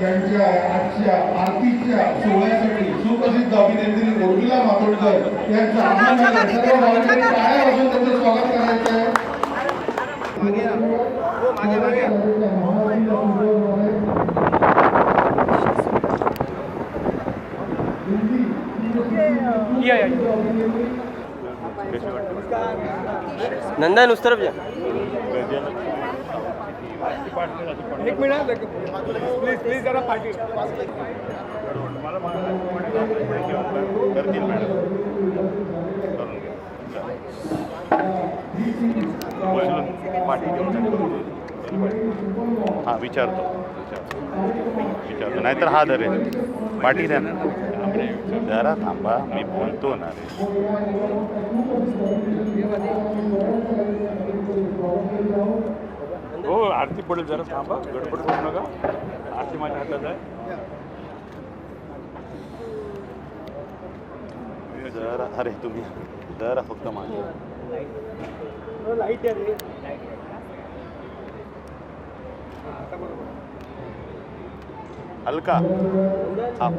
यांच्या आजच्या आरतीच्या सोहळ्यासाठी सुप्रसिद्ध अभिनेत्री उर्मिला मातोंडकर यांचं आगमन झालं. सर्व भाविकांनी टाळ्या वाजवून त्यांचं स्वागत करायचं आहे. नंदन उस तरफ जा. एक मिनिट प्लीज प्लीज जरा पाठी हां विचारतो नाहीतर हा धरेल पाठी द्या ना. जरा थांबा मी बोलतो ना रे. हो आरती पडेल जरा थांबा गडबड करू नका. आरती माझ्या हातात आहे. जरा अरे तुम्ही जरा फक्त माझ्या लाईट आहे हलका हा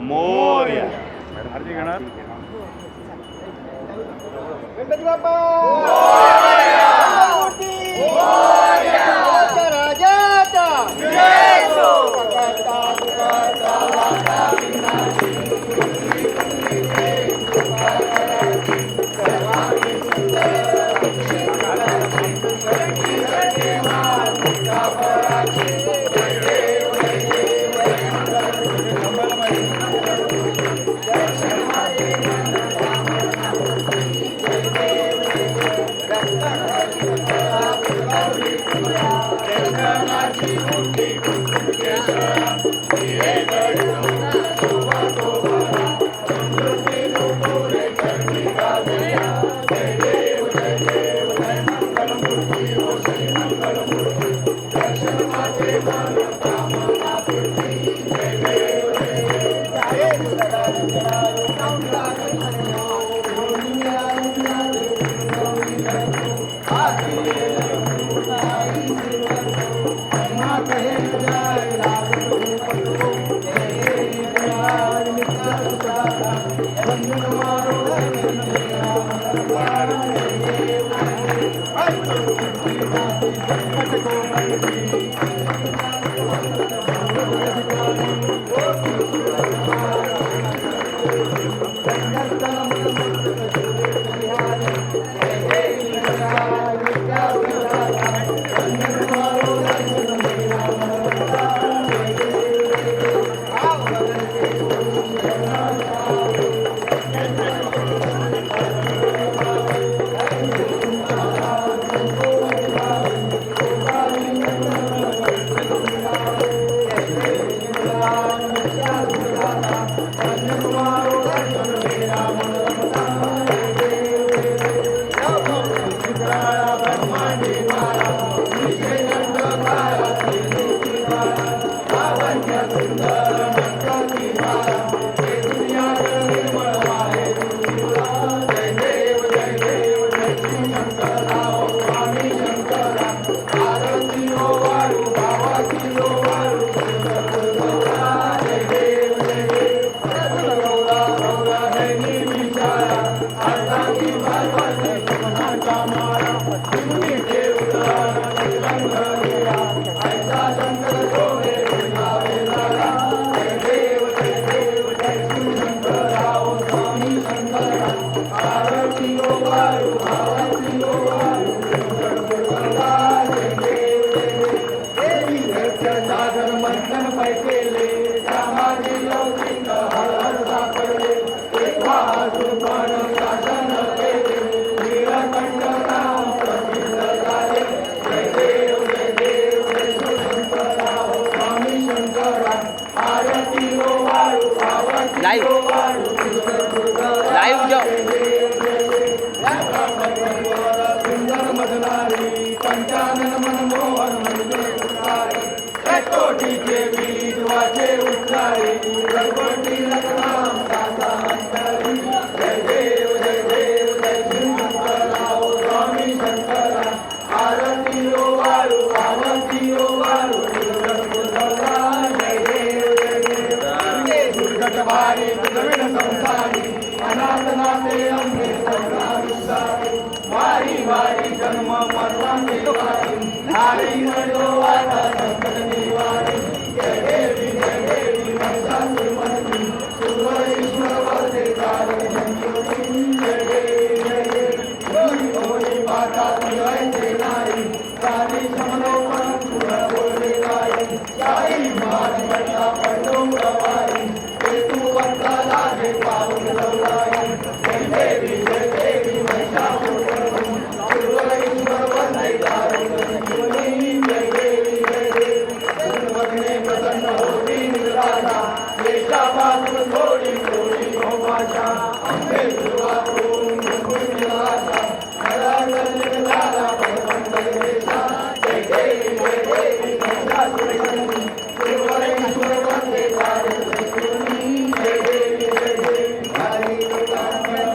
मोरया आरती घेणार. गणपती बाप्पा लाइव जाओ. भारी बुजविण संसारी अनाथ नाते अमृत विस्तारी वारी वारी जन्म मरणांची वारी नारी म्हणो आता संकट निवारी जय देवी महिषासुरमर्दिनी सुरईश्वर वरदे कारक संजीवनी जय देवी होळी माता जय सेनाई राणी समलोपन तुला बोलले गाई जाई माझी बटा पडलो गवाई तू वंता लागे पाऊल लवलाई जय देवी महिषासुरमर्दिनी सुरईश्वर वरदे कारक संजीवनी जय देवी सर्वज्ञे प्रसन्न होती निराशा देशापासून थोडी थोडी भाषा अंबे दुर्वाकडून निराशा झाला देशा जय देवी महिषासुरमर्दिनी सुरईश्वर वंदे कारक संजीवनी जय देवी हरी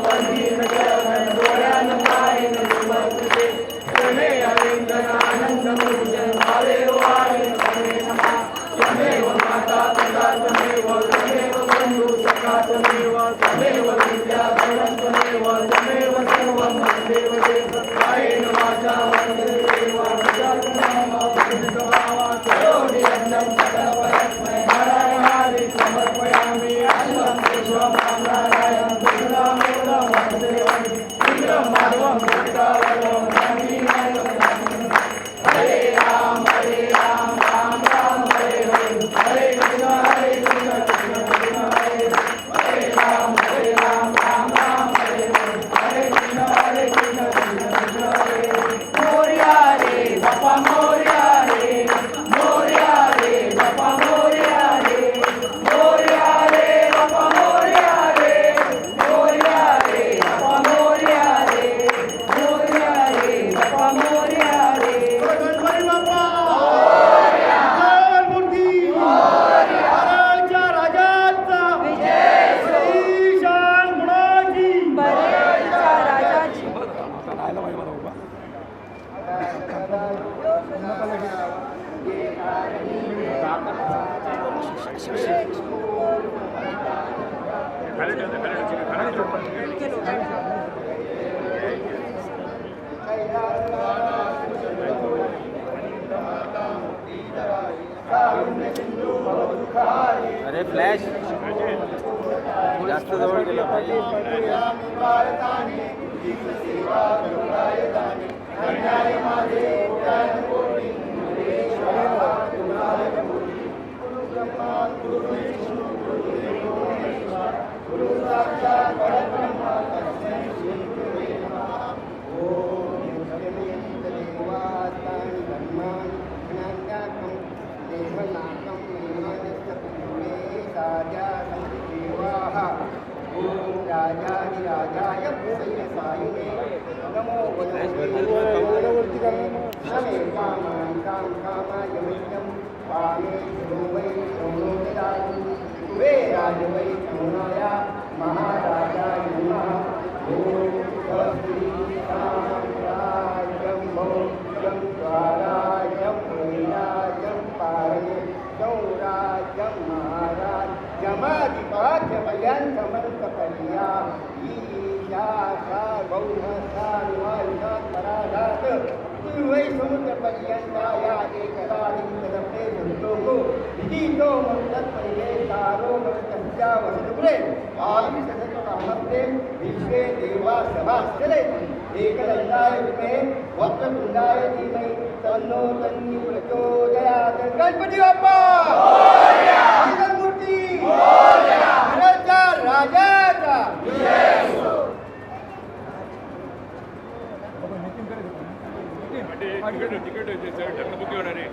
वंदीन जगन डोळ्यान पाहिन निवर्तते प्रेमे अरिंदन आनंद मुर्जन भावे वाणी प्रेमे नमा यमेव माता पिता तमेव तमेव बंधु सखा तमेव तमेव विद्या धनं तमेव तमेव सर्वं देव देव कायेन वाचा मनसेवा विचारणामा भक्तिभावा करोमि अन्नं सकलपरस्मै नारायणादि समर्पयामि अन्नं विश्वं नारायणं कृष्णमेव वन्देमि शीघ्रं माधवं कृष्णावरं हरे राम राम राम हरे हरे हरे कृष्ण कृष्ण कृष्ण हरे राम राम हरे हरे कृष्ण कृष्ण हरे मोरया रे बापा मोरया रे बापा मोरया रे बापा मोरया रे बापा मोरया रे बापा मोरया रे गणपती बाप्पा मूर्ती हराळच्या राजाचा ईशान गुणाची अरे फ्लॅश जास्त जवळ गेलं पाहिजे राजाय सायुने नमो कामाय वैद्यं पामे वै सोमोदातु वे राज वै सोनाय महाराजाय नमः ओम श्री राम भोजं द्वाराजं वैराजं पारये सौराजं महाराज जमाधिपाध्यमयं समर्थपरिया ईशासा गौमसा पराधात वै समुद्रपर्यन्ताया एकदालिङ्गदपे भूतोः विदितो मत्तत्परिवेशारो भवतस्या वसुपुरे आविशतकामत्ते विश्वे देवा सभास्थले एकदन्ताय विद्महे वक्रतुण्डाय धीमहि तन्नो तन्नी प्रचोदयात् गणपती बाप्पा मूर्ती महाराजा राजाचा तिकीट ढकलपुकी होणार आहे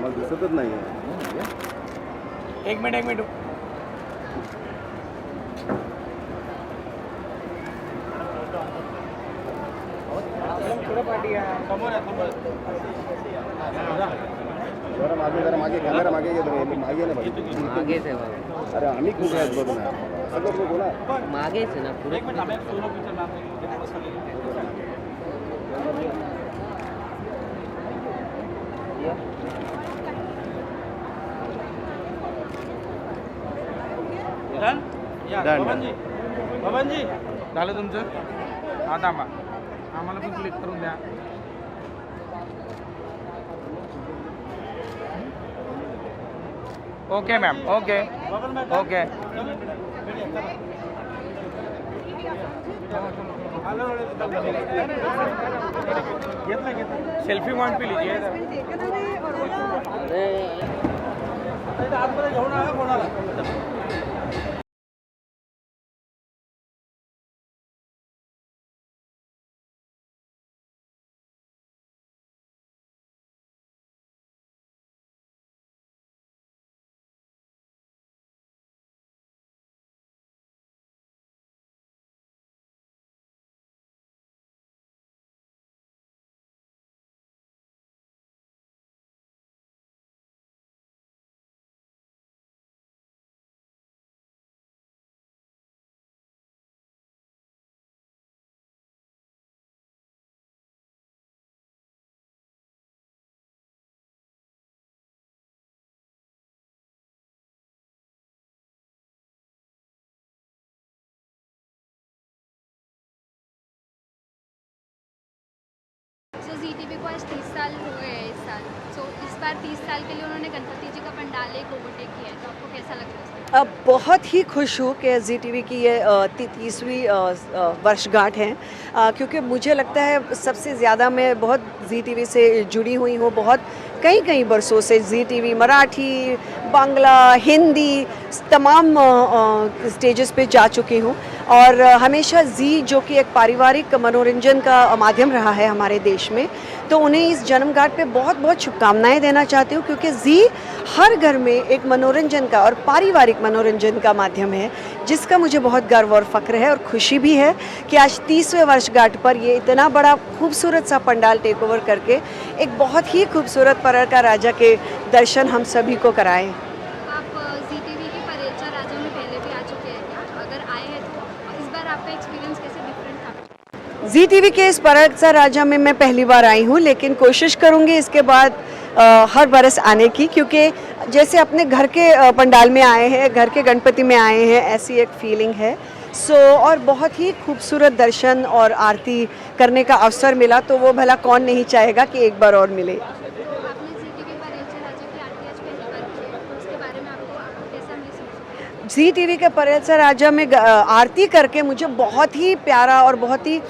मग दिसतच नाही एक मिनिट समोर जरा मागे कॅमेरा मागे घे तुम्ही मागे नाही बघ मागेच आहे बाबा, अरे आम्ही कुठे आहेत बघ ना सगळं बघू ना मागेच आहे ना पुढे. बाबांजी झालं तुमचं? हा थांबा, आम्हाला पण क्लिक करून द्या. Okay ma'am, okay okay. Selfie point पे लीजिए. सो ZTV को आज 30 साल हो गए हैं इस साल. सो इस बार 30 साल के लिए उन्होंने गणपति जी का पंडाल एक ओवरटेक किया है, तो आपको कैसा लग रहा है? अब बहुत ही खुश हूँ कि ZTV की ये 30वीं वर्षगांठ है, क्योंकि मुझे लगता है सबसे ज़्यादा मैं बहुत ZTV से जुड़ी हुई हूँ. बहुत कई वर्षों से ZTV मराठी, बांग्ला, हिंदी तमाम स्टेजेस पे जा चुकी हूँ और हमेशा जी जो कि एक पारिवारिक मनोरंजन का माध्यम रहा है हमारे देश में, तो उन्हें इस जन्मगांठ पे बहुत शुभकामनाएं देना चाहती हूँ, क्योंकि जी हर घर में एक मनोरंजन का और पारिवारिक मनोरंजन का माध्यम है, जिसका मुझे बहुत गर्व और फ़ख्र है और खुशी भी है कि आज 30वें वर्षगांठ पर ये इतना बड़ा खूबसूरत सा पंडाल टेक ओवर करके एक बहुत ही खूबसूरत परर का राजा के दर्शन हम सभी को कराएं. आप ZTV के परेचा राजा में पहले भी आ चुके हैं क्या? अगर आए हैं तो इस बार आपका एक्सपीरियंस कैसे डिफरेंट था? ZTV के इस परचा राजा में मैं पहली बार आई हूँ, लेकिन कोशिश करूँगी इसके बाद हर बरस आने की, क्योंकि जैसे अपने घर के पंडाल में आए हैं, घर के गणपति में आए हैं, ऐसी एक फीलिंग है. और बहुत ही खूबसूरत दर्शन और आरती करने का अवसर मिला, तो वो भला कौन नहीं चाहेगा कि एक बार और मिले. तो आपने ZTV परेचा राजा की आरती आज पहली बार की है, तो उसके बारे में आपको कैसा महसूस? ZTV के परेचा राजा में आरती करके मुझे बहुत ही प्यारा और बहुत ही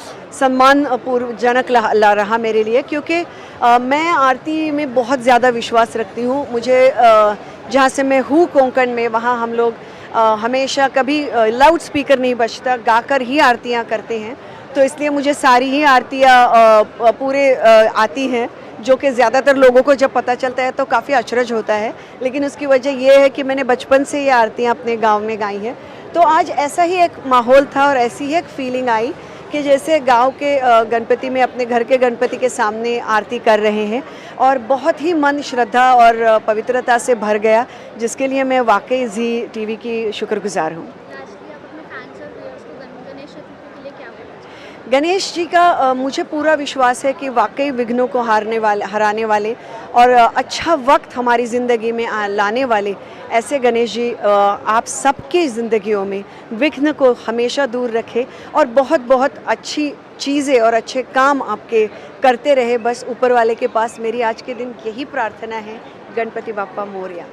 सम्मानपूर्वजनक रहा मेरे लिए, क्योंकि मैं आरती में बहुत ज़्यादा विश्वास रखती हूँ. मुझे जहाँ से मैं हूँ कोंकण में, वहाँ हम लोग हमेशा कभी लाउड स्पीकर नहीं बजता, गाकर ही आरतियाँ करते हैं, तो इसलिए मुझे सारी ही आरतियाँ पूरे आती हैं, जो कि ज़्यादातर लोगों को जब पता चलता है तो काफ़ी अचरज होता है. लेकिन उसकी वजह ये है कि मैंने बचपन से ये आरतियाँ अपने गांव में गाई हैं. तो आज ऐसा ही एक माहौल था और ऐसी ही एक फीलिंग आई कि जैसे गांव के गणपति में अपने घर के गणपति के सामने आरती कर रहे हैं, और बहुत ही मन श्रद्धा और पवित्रता से भर गया, जिसके लिए मैं वाकई ZTV की शुक्रगुजार हूँ. लास्टली आप अपने फैंस और व्यूअर्स को गणेश चतुर्थी के लिए क्या बोलना चाहेंगे? गणेश जी का मुझे पूरा विश्वास है कि वाकई विघ्नों को हराने वाले और अच्छा वक्त हमारी ज़िंदगी में लाने वाले ऐसे गणेश जी आप सबकी ज़िंदगियों में विघ्न को हमेशा दूर रखे और बहुत अच्छी चीज़ें और अच्छे काम आपके करते रहे. बस ऊपर वाले के पास मेरी आज के दिन यही प्रार्थना है. गणपति बाप्पा मोरया.